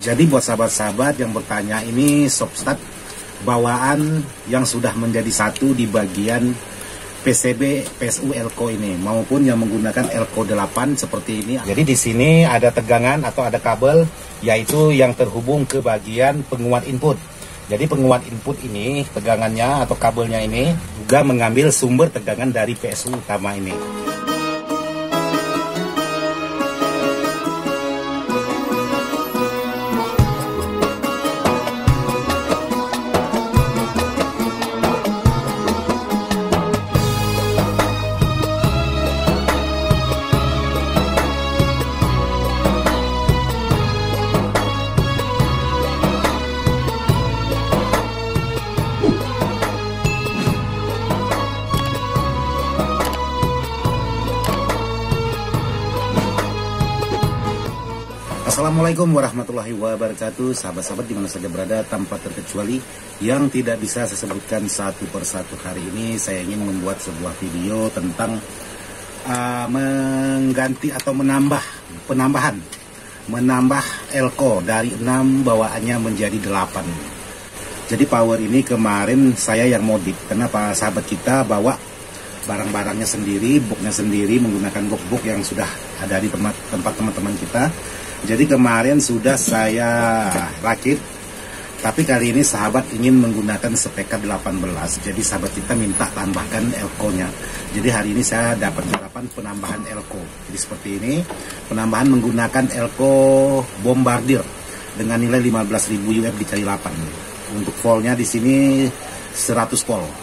Jadi buat sahabat-sahabat yang bertanya, ini Shopstart bawaan yang sudah menjadi satu di bagian PCB PSU Elco ini, maupun yang menggunakan Elco 8 seperti ini. Jadi di sini ada tegangan atau ada kabel, yaitu yang terhubung ke bagian penguat input. Jadi penguat input ini, tegangannya atau kabelnya ini juga mengambil sumber tegangan dari PSU utama ini. Assalamualaikum warahmatullahi wabarakatuh. Sahabat-sahabat dimana saja berada, tanpa terkecuali yang tidak bisa saya sebutkan satu persatu. Hari ini saya ingin membuat sebuah video tentang mengganti atau menambah Elco dari 6 bawaannya menjadi 8. Jadi power ini kemarin saya yang modif, karena Pak sahabat kita bawa barang-barangnya sendiri, boxnya sendiri, menggunakan box yang sudah ada di tempat teman-teman kita. Jadi kemarin sudah saya rakit, tapi kali ini sahabat ingin menggunakan spek 18. Jadi sahabat kita minta tambahkan Elco-nya. Jadi hari ini saya dapat harapan penambahan Elco. Jadi seperti ini, penambahan menggunakan Elco Bombardier dengan nilai 15.000 UF dikali 8. Untuk voltnya di sini 100 volt.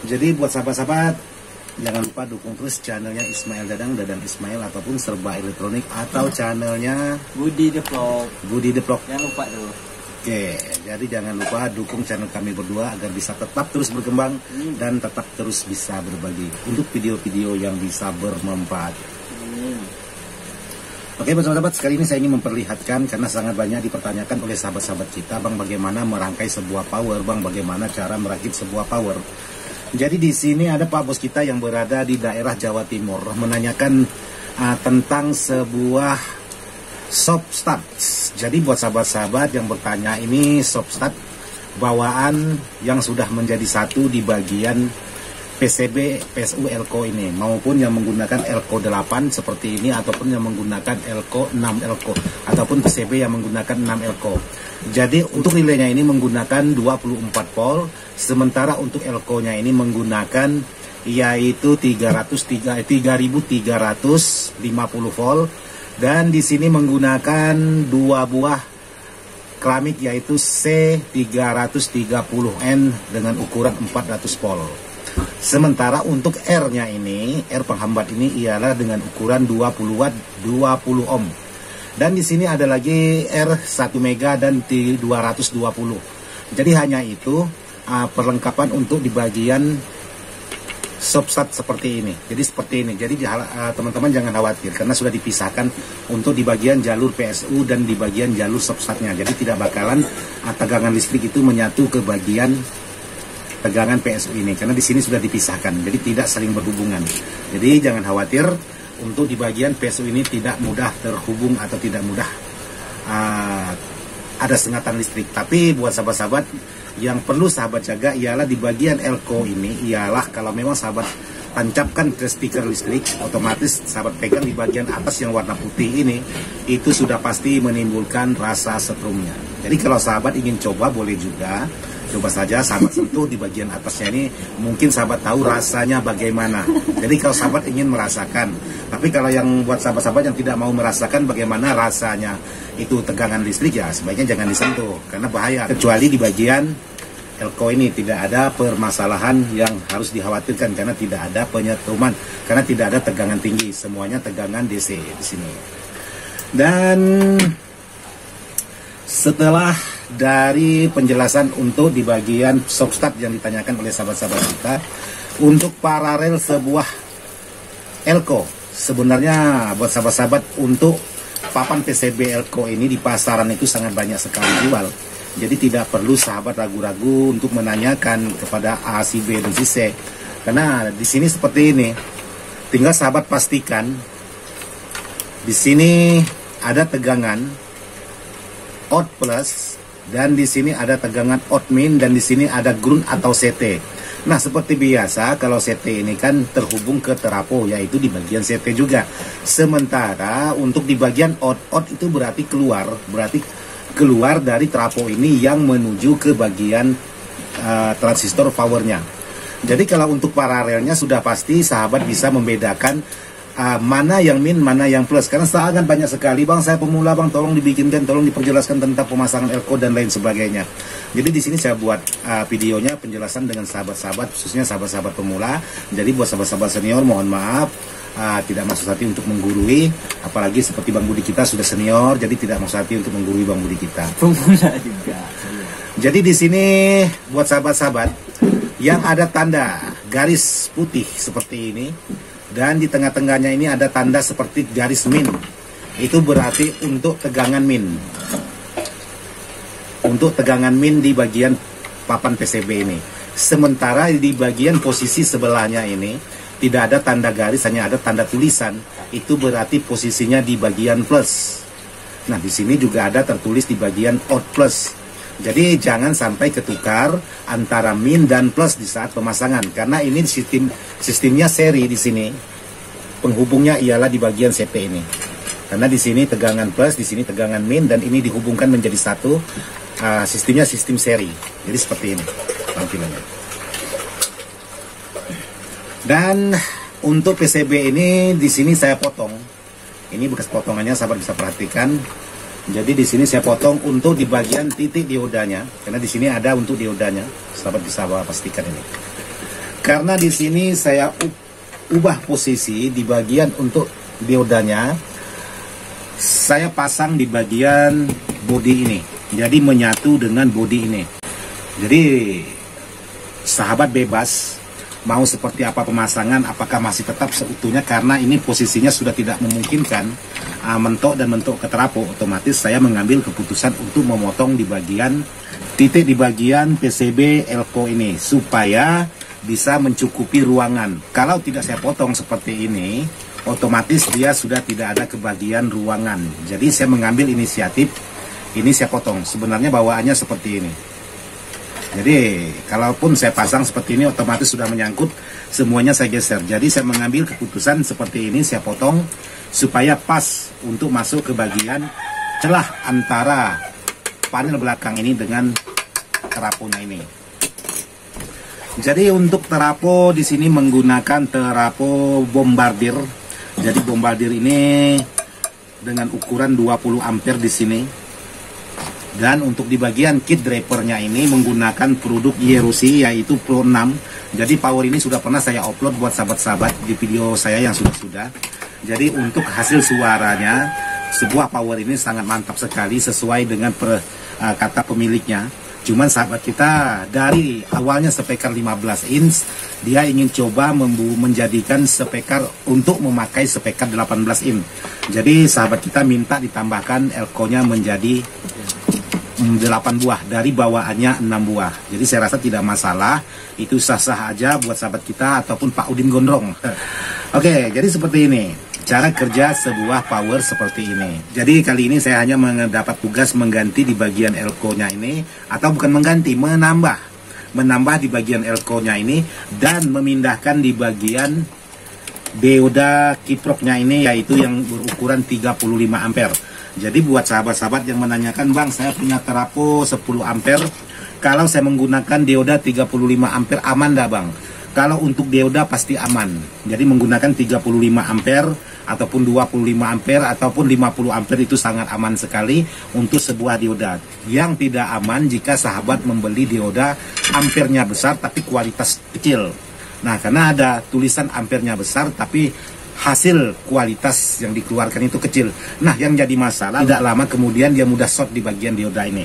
Jadi buat sahabat-sahabat, jangan lupa dukung terus channelnya Ismail Dadang Ismail, ataupun Serba Elektronik, atau channelnya Budi The Vlog. Jangan lupa tuh. Oke, jadi jangan lupa dukung channel kami berdua agar bisa tetap terus berkembang dan tetap terus bisa berbagi untuk video-video yang bisa bermanfaat. Oke, sahabat-sahabat, sekali ini saya ingin memperlihatkan, karena sangat banyak dipertanyakan oleh sahabat-sahabat kita, Bang, bagaimana merangkai sebuah power, Bang, bagaimana cara merakit sebuah power. Jadi di sini ada Pak Bos kita yang berada di daerah Jawa Timur menanyakan tentang sebuah Shopstart. Jadi buat sahabat-sahabat yang bertanya, ini Shopstart bawaan yang sudah menjadi satu di bagian PCB PSU Elco ini, maupun yang menggunakan Elco 8 seperti ini, ataupun yang menggunakan Elco 6 Elco, ataupun PCB yang menggunakan 6 Elco. Jadi untuk nilainya ini menggunakan 24 volt, sementara untuk Elco-nya ini menggunakan yaitu 350 volt, dan di sini menggunakan 2 buah keramik yaitu C330N dengan ukuran 400 volt. Sementara untuk R-nya ini, R penghambat ini ialah dengan ukuran 20 watt 20 ohm. Dan di sini ada lagi R 1 mega dan 220. Jadi hanya itu perlengkapan untuk di bagian Shopstart seperti ini. Jadi seperti ini. Jadi teman-teman jangan khawatir, karena sudah dipisahkan untuk di bagian jalur PSU dan di bagian jalur Shopstartnya. Jadi tidak bakalan tegangan listrik itu menyatu ke bagian tegangan PSU ini, karena di sini sudah dipisahkan. Jadi tidak saling berhubungan. Jadi jangan khawatir, untuk di bagian PSU ini tidak mudah terhubung atau tidak mudah ada sengatan listrik. Tapi buat sahabat-sahabat, yang perlu sahabat jaga ialah di bagian Elco ini, ialah kalau memang sahabat tancapkan ke speaker listrik, otomatis sahabat pegang di bagian atas yang warna putih ini, itu sudah pasti menimbulkan rasa setrumnya. Jadi kalau sahabat ingin coba, boleh juga coba saja sahabat sentuh di bagian atasnya ini, mungkin sahabat tahu rasanya bagaimana. Jadi kalau sahabat ingin merasakan, tapi kalau yang buat sahabat-sahabat yang tidak mau merasakan bagaimana rasanya itu tegangan listrik, ya sebaiknya jangan disentuh, karena bahaya. Kecuali di bagian Elco ini tidak ada permasalahan yang harus dikhawatirkan, karena tidak ada penyetruman, karena tidak ada tegangan tinggi, semuanya tegangan DC di sini. Dan setelah dari penjelasan untuk di bagian Shopstart yang ditanyakan oleh sahabat-sahabat kita, untuk paralel sebuah Elco, sebenarnya buat sahabat-sahabat, untuk papan PCB Elco ini di pasaran itu sangat banyak sekali jual. Jadi tidak perlu sahabat ragu-ragu untuk menanyakan kepada A, si B, dan si C, karena di sini seperti ini. Tinggal sahabat pastikan di sini ada tegangan odd plus, dan di sini ada tegangan odd min, dan di sini ada ground atau CT. Nah, seperti biasa kalau CT ini kan terhubung ke trafo, yaitu di bagian CT juga. Sementara untuk di bagian odd itu berarti keluar dari trafo ini yang menuju ke bagian transistor powernya. Jadi kalau untuk paralelnya sudah pasti sahabat bisa membedakan mana yang min, mana yang plus. Karena sangat banyak sekali, bang saya pemula bang, tolong dibikinkan, tolong diperjelaskan tentang pemasangan elko dan lain sebagainya. Jadi di sini saya buat videonya penjelasan dengan sahabat-sahabat, khususnya sahabat-sahabat pemula. Jadi buat sahabat-sahabat senior mohon maaf, tidak maksud hati untuk menggurui, apalagi seperti Bang Budi kita sudah senior, jadi tidak maksud hati untuk menggurui Bang Budi kita. Pemula juga. Jadi di sini buat sahabat-sahabat yang ada tanda garis putih seperti ini, dan di tengah-tengahnya ini ada tanda seperti garis min. Itu berarti untuk tegangan min. Untuk tegangan min di bagian papan PCB ini. Sementara di bagian posisi sebelahnya ini tidak ada tanda garis, hanya ada tanda tulisan. Itu berarti posisinya di bagian plus. Nah, di sini juga ada tertulis di bagian odd plus. Jadi jangan sampai ketukar antara min dan plus di saat pemasangan, karena ini sistemnya seri di sini. Penghubungnya ialah di bagian CT ini. Karena di sini tegangan plus, di sini tegangan min, dan ini dihubungkan menjadi satu. Sistemnya sistem seri. Jadi seperti ini tampilannya. Dan untuk PCB ini di sini saya potong. Ini bekas potongannya, sahabat bisa perhatikan. Jadi di sini saya potong untuk di bagian titik diodanya, karena di sini ada untuk diodanya. Sahabat bisa pastikan ini. Karena di sini saya ubah posisi di bagian untuk diodanya, saya pasang di bagian bodi ini. Jadi menyatu dengan bodi ini. Jadi sahabat bebas mau seperti apa pemasangan, apakah masih tetap seutuhnya, karena ini posisinya sudah tidak memungkinkan mentok dan mentok ke trafo. Otomatis saya mengambil keputusan untuk memotong di bagian titik di bagian PCB elko ini supaya bisa mencukupi ruangan. Kalau tidak saya potong seperti ini, otomatis dia sudah tidak ada kebagian ruangan. Jadi saya mengambil inisiatif, ini saya potong. Sebenarnya bawaannya seperti ini. Jadi kalaupun saya pasang seperti ini, otomatis sudah menyangkut, semuanya saya geser. Jadi saya mengambil keputusan seperti ini, saya potong supaya pas untuk masuk ke bagian celah antara panel belakang ini dengan teraponya ini. Jadi untuk terapo di sini menggunakan terapo bombardir. Jadi bombardir ini dengan ukuran 20 ampere di sini. Dan untuk di bagian kit drivernya ini menggunakan produk Yerusi, yaitu Pro 6. Jadi power ini sudah pernah saya upload buat sahabat-sahabat di video saya yang sudah-sudah. Jadi untuk hasil suaranya, sebuah power ini sangat mantap sekali sesuai dengan kata pemiliknya. Cuman sahabat kita dari awalnya speaker 15 inch, dia ingin coba menjadikan speaker untuk memakai speaker 18 inch. Jadi sahabat kita minta ditambahkan elko-nya menjadi 8 buah, dari bawaannya 6 buah. Jadi saya rasa tidak masalah, itu sah-sah aja buat sahabat kita ataupun Pak Udin Gondrong. Oke, jadi seperti ini cara kerja sebuah power seperti ini. Jadi kali ini saya hanya mendapat tugas mengganti di bagian elko-nya ini, atau bukan mengganti, menambah di bagian elko-nya ini, dan memindahkan di bagian dioda kiproknya ini, yaitu yang berukuran 35 ampere. Jadi buat sahabat-sahabat yang menanyakan, bang saya punya terapo 10 ampere, kalau saya menggunakan dioda 35 ampere aman dah bang? Kalau untuk dioda pasti aman. Jadi menggunakan 35 ampere ataupun 25 ampere ataupun 50 ampere itu sangat aman sekali untuk sebuah dioda. Yang tidak aman jika sahabat membeli dioda ampernya besar tapi kualitas kecil. Nah, karena ada tulisan ampernya besar tapi hasil kualitas yang dikeluarkan itu kecil. Nah, yang jadi masalah tidak lama kemudian dia mudah short di bagian dioda ini.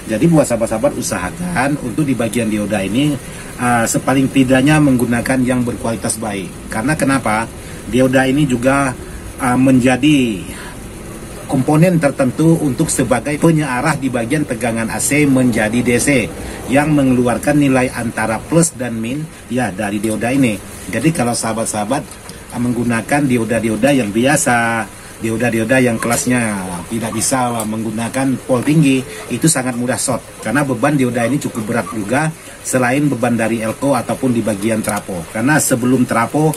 Jadi buat sahabat-sahabat usahakan untuk di bagian dioda ini sepaling tidaknya menggunakan yang berkualitas baik. Karena kenapa? Dioda ini juga menjadi komponen tertentu untuk sebagai penyearah di bagian tegangan AC menjadi DC yang mengeluarkan nilai antara plus dan min ya dari dioda ini. Jadi kalau sahabat-sahabat menggunakan dioda-dioda yang biasa dioda-dioda yang kelasnya tidak bisa menggunakan pol tinggi, itu sangat mudah short karena beban dioda ini cukup berat juga, selain beban dari elko ataupun di bagian trapo. Karena sebelum trapo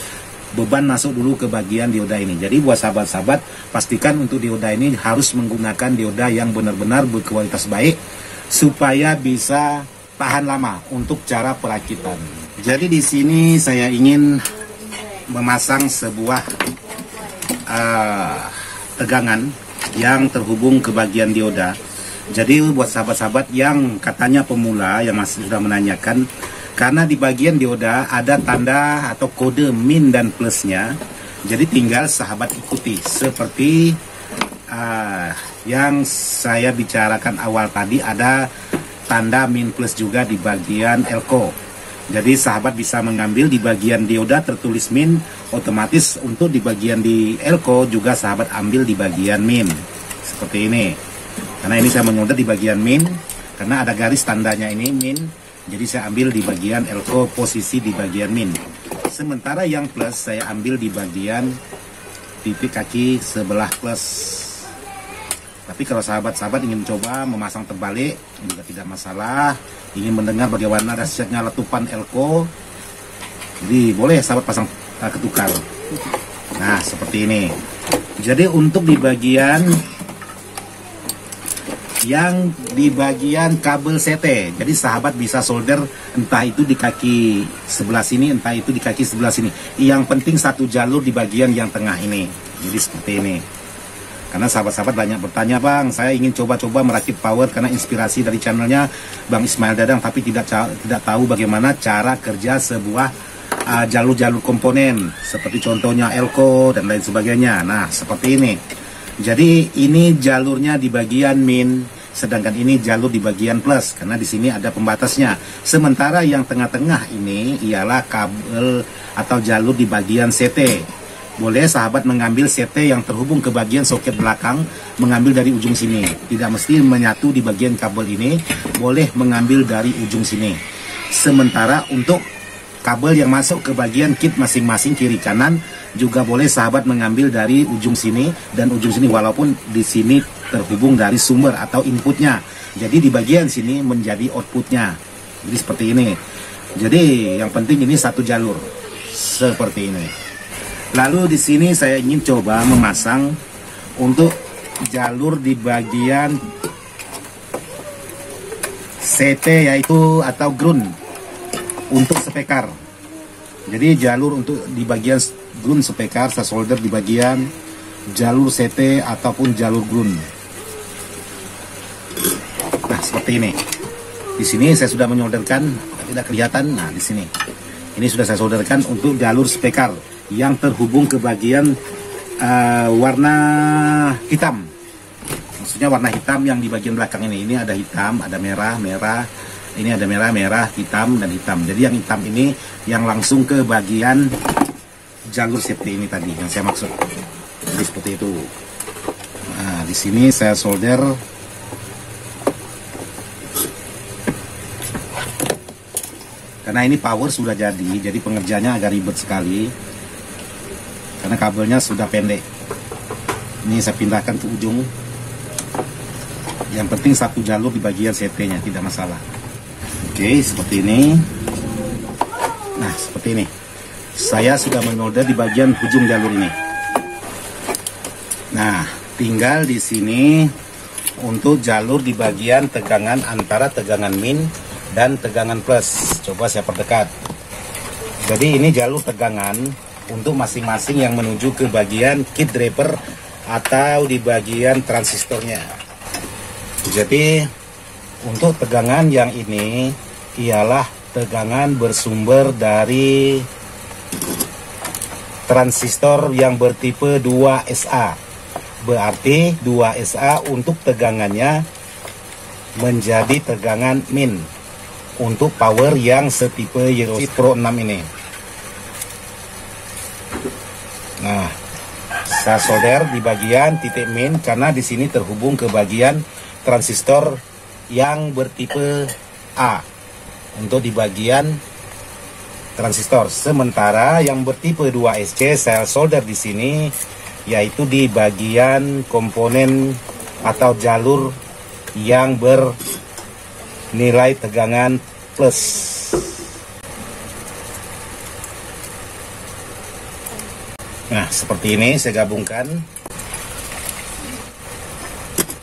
beban masuk dulu ke bagian dioda ini. Jadi buat sahabat-sahabat, pastikan untuk dioda ini harus menggunakan dioda yang benar-benar berkualitas baik supaya bisa tahan lama untuk cara perakitan. Jadi di sini saya ingin memasang sebuah tegangan yang terhubung ke bagian dioda. Jadi buat sahabat-sahabat yang katanya pemula yang masih sudah menanyakan, karena di bagian dioda ada tanda atau kode min dan plusnya, jadi tinggal sahabat ikuti seperti yang saya bicarakan awal tadi, ada tanda min plus juga di bagian elko. Jadi sahabat bisa mengambil di bagian dioda tertulis min, otomatis untuk di bagian di elko juga sahabat ambil di bagian min. Seperti ini. Karena ini saya menyolder di bagian min, karena ada garis tandanya ini min. Jadi saya ambil di bagian elko, posisi di bagian min. Sementara yang plus saya ambil di bagian titik kaki sebelah plus. Tapi kalau sahabat-sahabat ingin coba memasang terbalik juga tidak masalah. Ingin mendengar bagaimana dahsyatnya letupan elko, jadi boleh sahabat pasang ketukar. Nah seperti ini. Jadi untuk di bagian yang di bagian kabel CT, jadi sahabat bisa solder entah itu di kaki sebelah sini, entah itu di kaki sebelah sini. Yang penting satu jalur di bagian yang tengah ini. Jadi seperti ini. Karena sahabat-sahabat banyak bertanya, Bang, saya ingin coba-coba merakit power karena inspirasi dari channelnya Bang Ismail Dadang, tapi tidak tahu bagaimana cara kerja sebuah jalur-jalur komponen, seperti contohnya elko dan lain sebagainya. Nah, seperti ini. Jadi ini jalurnya di bagian min, sedangkan ini jalur di bagian plus, karena di sini ada pembatasnya. Sementara yang tengah-tengah ini ialah kabel atau jalur di bagian CT. Boleh sahabat mengambil CT yang terhubung ke bagian soket belakang, mengambil dari ujung sini. Tidak mesti menyatu di bagian kabel ini, boleh mengambil dari ujung sini. Sementara untuk kabel yang masuk ke bagian kit masing-masing kiri kanan, juga boleh sahabat mengambil dari ujung sini dan ujung sini, walaupun di sini terhubung dari sumber atau inputnya. Jadi di bagian sini menjadi outputnya. Jadi seperti ini. Jadi yang penting ini satu jalur. Seperti ini. Lalu di sini saya ingin coba memasang untuk jalur di bagian CT, yaitu atau ground untuk spekar. Jadi jalur untuk di bagian ground spekar saya solder di bagian jalur CT ataupun jalur ground. Nah seperti ini. Di sini saya sudah menyolderkan, tidak kelihatan. Nah di sini, ini sudah saya solderkan untuk jalur spekar yang terhubung ke bagian warna hitam. Maksudnya warna hitam yang di bagian belakang ini. Ini ada hitam, ada merah, merah. Ini ada merah, merah, hitam, dan hitam. Jadi yang hitam ini yang langsung ke bagian jalur safety ini tadi yang saya maksud. Jadi seperti itu. Nah, di sini saya solder. Karena ini power sudah jadi pengerjaannya agak ribet sekali. Karena kabelnya sudah pendek. Ini saya pindahkan ke ujung. Yang penting satu jalur di bagian CT-nya, tidak masalah. Oke, seperti ini. Nah, seperti ini. Saya sudah menolder di bagian ujung jalur ini. Nah, tinggal di sini untuk jalur di bagian tegangan antara tegangan min dan tegangan plus. Coba saya perdekat. Jadi ini jalur tegangan untuk masing-masing yang menuju ke bagian kit driver atau di bagian transistornya. Jadi untuk tegangan yang ini ialah tegangan bersumber dari transistor yang bertipe 2SA. Berarti 2SA untuk tegangannya menjadi tegangan min untuk power yang setipe Euro Pro 6 ini. Nah, saya solder di bagian titik min karena di sini terhubung ke bagian transistor yang bertipe A untuk di bagian transistor. Sementara yang bertipe 2SC saya solder di sini yaitu di bagian komponen atau jalur yang bernilai tegangan plus. Nah, seperti ini saya gabungkan.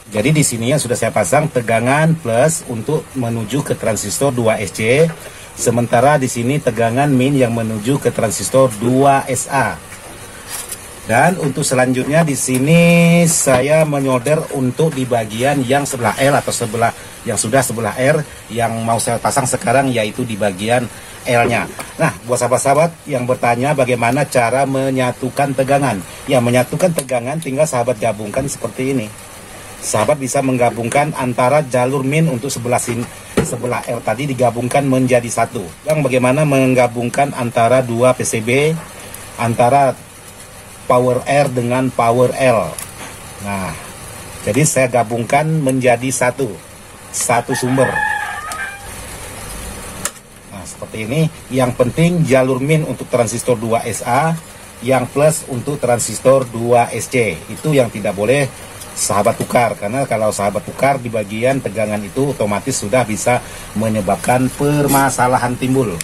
Jadi di sini yang sudah saya pasang tegangan plus untuk menuju ke transistor 2SC, sementara di sini tegangan min yang menuju ke transistor 2SA. Dan untuk selanjutnya di sini saya menyolder untuk di bagian yang sebelah L atau sebelah yang sudah sebelah R, yang mau saya pasang sekarang yaitu di bagian L-nya. Nah, buat sahabat-sahabat yang bertanya bagaimana cara menyatukan tegangan. Ya, menyatukan tegangan tinggal sahabat gabungkan seperti ini. Sahabat bisa menggabungkan antara jalur min untuk sebelah R tadi digabungkan menjadi satu. Dan bagaimana menggabungkan antara dua PCB, antara power R dengan power L. Nah, jadi saya gabungkan menjadi satu sumber. Nah, seperti ini. Yang penting jalur min untuk transistor 2SA, yang plus untuk transistor 2SC. Itu yang tidak boleh sahabat tukar, karena kalau sahabat tukar di bagian tegangan itu otomatis sudah bisa menyebabkan permasalahan timbul.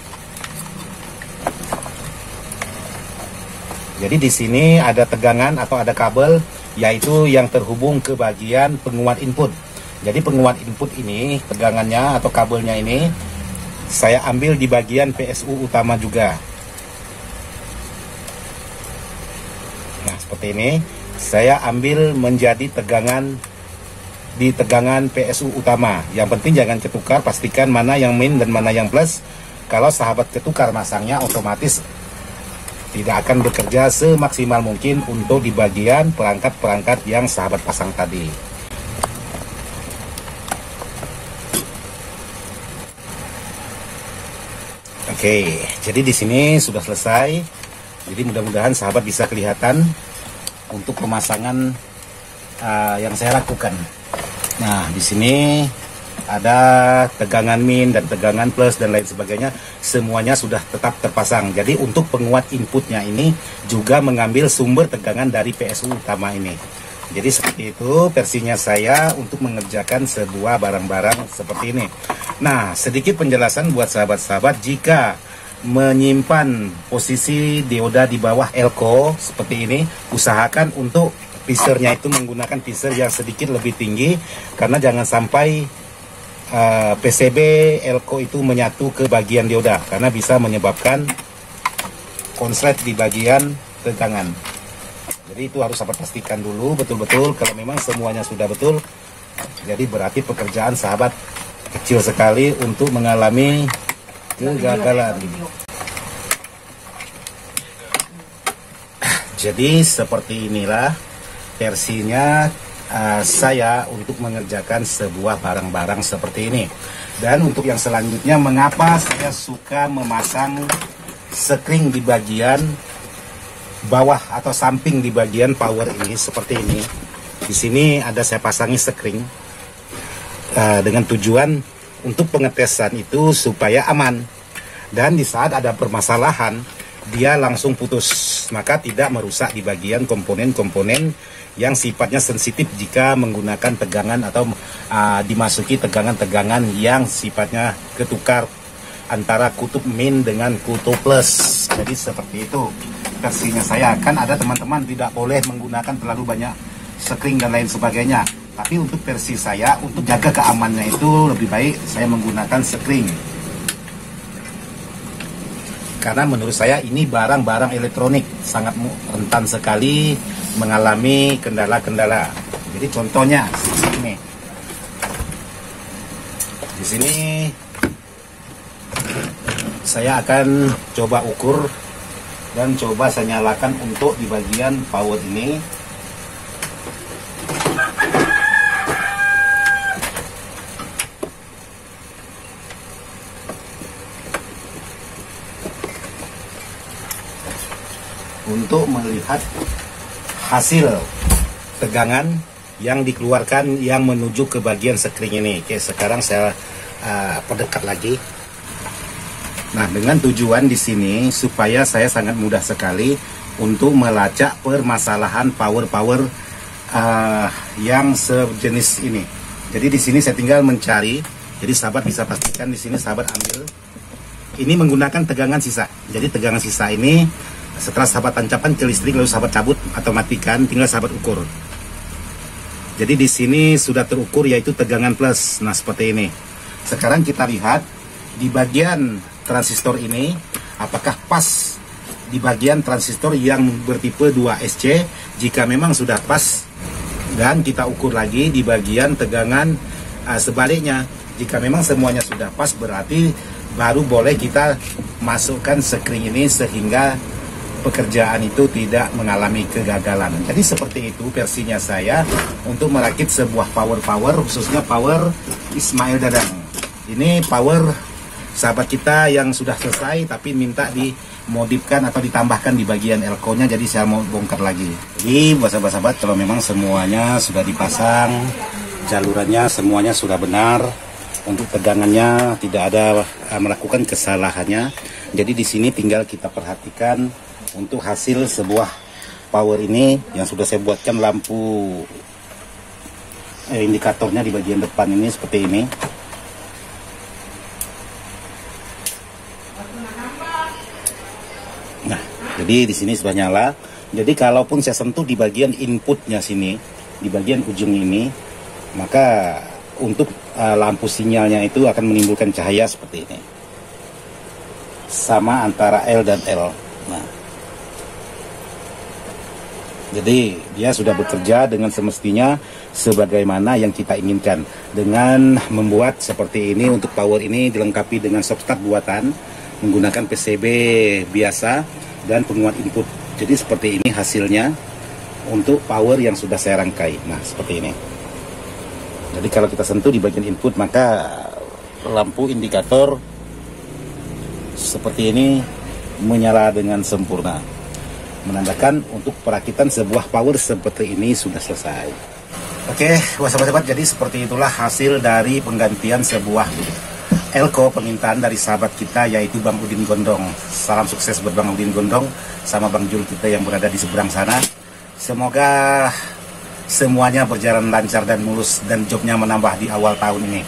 Jadi di sini ada tegangan atau ada kabel, yaitu yang terhubung ke bagian penguat input. Jadi penguat input ini, tegangannya atau kabelnya ini saya ambil di bagian PSU utama juga. Nah, seperti ini. Saya ambil menjadi tegangan di tegangan PSU utama. Yang penting jangan ketukar, pastikan mana yang min dan mana yang plus. Kalau sahabat ketukar masangnya, otomatis tidak akan bekerja semaksimal mungkin untuk di bagian perangkat-perangkat yang sahabat pasang tadi. Oke, jadi di sini sudah selesai. Jadi mudah-mudahan sahabat bisa kelihatan untuk pemasangan yang saya lakukan. Nah, di sini ada tegangan min dan tegangan plus dan lain sebagainya, semuanya sudah tetap terpasang. Jadi untuk penguat inputnya ini juga mengambil sumber tegangan dari PSU utama ini. Jadi seperti itu versinya saya untuk mengerjakan sebuah barang-barang seperti ini. Nah, sedikit penjelasan buat sahabat-sahabat, jika menyimpan posisi dioda di bawah elko seperti ini, usahakan untuk pisernya itu menggunakan piser yang sedikit lebih tinggi, karena jangan sampai PCB elko itu menyatu ke bagian dioda, karena bisa menyebabkan konslet di bagian tegangan. Jadi itu harus sahabat pastikan dulu betul-betul. Kalau memang semuanya sudah betul, jadi berarti pekerjaan sahabat kecil sekali untuk mengalami kegagalan. Jadi seperti inilah versinya saya untuk mengerjakan sebuah barang-barang seperti ini. Dan untuk yang selanjutnya, mengapa saya suka memasang sekring di bagian bawah atau samping di bagian power ini seperti ini. Di sini ada saya pasangi sekring dengan tujuan untuk pengetesan itu supaya aman, dan di saat ada permasalahan dia langsung putus, maka tidak merusak di bagian komponen-komponen yang sifatnya sensitif jika menggunakan tegangan atau dimasuki tegangan-tegangan yang sifatnya ketukar antara kutub min dengan kutub plus. Jadi seperti itu versinya saya. Kan ada teman-teman tidak boleh menggunakan terlalu banyak sekring dan lain sebagainya. Tapi untuk versi saya, untuk jaga keamanannya itu lebih baik saya menggunakan sekring. Karena menurut saya ini barang-barang elektronik sangat rentan sekali mengalami kendala-kendala. Jadi contohnya seperti ini. Di sini saya akan coba ukur dan coba saya nyalakan untuk di bagian power ini. Untuk melihat hasil tegangan yang dikeluarkan yang menuju ke bagian sekring ini. Oke, sekarang saya perdekat lagi. Nah, dengan tujuan di sini supaya saya sangat mudah sekali untuk melacak permasalahan power yang sejenis ini. Jadi di sini saya tinggal mencari. Jadi sahabat bisa pastikan di sini sahabat ambil. Ini menggunakan tegangan sisa. Jadi tegangan sisa ini setelah sahabat tancapkan ke listrik lalu sahabat cabut atau matikan, tinggal sahabat ukur. Jadi di sini sudah terukur yaitu tegangan plus. Nah seperti ini. Sekarang kita lihat di bagian transistor ini apakah pas di bagian transistor yang bertipe 2SC. Jika memang sudah pas, dan kita ukur lagi di bagian tegangan sebaliknya. Jika memang semuanya sudah pas, berarti baru boleh kita masukkan sekring ini sehingga pekerjaan itu tidak mengalami kegagalan. Jadi seperti itu versinya saya untuk merakit sebuah power khususnya power Ismail Dadang. Ini power sahabat kita yang sudah selesai tapi minta dimodifkan atau ditambahkan di bagian elko-nya, jadi saya mau bongkar lagi. Jadi buat sahabat-sahabat, kalau memang semuanya sudah dipasang, jalurannya semuanya sudah benar, untuk tegangannya tidak ada melakukan kesalahannya. Jadi di sini tinggal kita perhatikan untuk hasil sebuah power ini yang sudah saya buatkan lampu indikatornya di bagian depan ini seperti ini. Nah, jadi di sini sudah nyala. Jadi kalaupun saya sentuh di bagian inputnya sini, di bagian ujung ini, maka untuk lampu sinyalnya itu akan menimbulkan cahaya seperti ini. Sama antara L dan L. Nah, jadi dia sudah bekerja dengan semestinya sebagaimana yang kita inginkan. Dengan membuat seperti ini untuk power ini dilengkapi dengan stop-start buatan, menggunakan PCB biasa dan penguat input. Jadi seperti ini hasilnya untuk power yang sudah saya rangkai. Nah seperti ini. Jadi kalau kita sentuh di bagian input, maka lampu indikator seperti ini menyala dengan sempurna, menandakan untuk perakitan sebuah power seperti ini sudah selesai. Oke, sahabat-sahabat, jadi seperti itulah hasil dari penggantian sebuah elko permintaan dari sahabat kita yaitu Bang Udin Gondong. Salam sukses buat Bang Udin Gondong sama Bang Jul kita yang berada di seberang sana. Semoga semuanya berjalan lancar dan mulus dan jobnya menambah di awal tahun ini.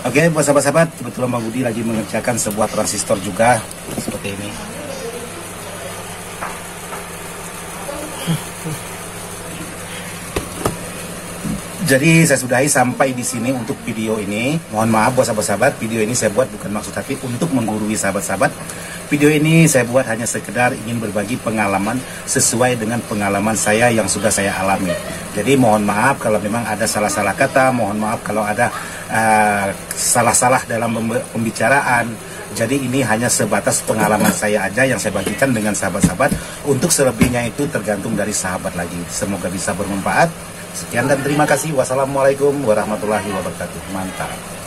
Oke, buat sahabat-sahabat, kebetulan Bang Budi lagi mengerjakan sebuah transistor juga seperti ini. Jadi saya sudahi sampai di sini untuk video ini. Mohon maaf buat sahabat-sahabat, video ini saya buat bukan maksud hati untuk menggurui sahabat-sahabat. Video ini saya buat hanya sekedar ingin berbagi pengalaman sesuai dengan pengalaman saya yang sudah saya alami. Jadi mohon maaf kalau memang ada salah-salah kata, mohon maaf kalau ada salah-salah dalam pembicaraan. Jadi ini hanya sebatas pengalaman saya aja yang saya bagikan dengan sahabat-sahabat. Untuk selebihnya itu tergantung dari sahabat lagi. Semoga bisa bermanfaat. Sekian dan terima kasih. Wassalamualaikum warahmatullahi wabarakatuh. Mantap.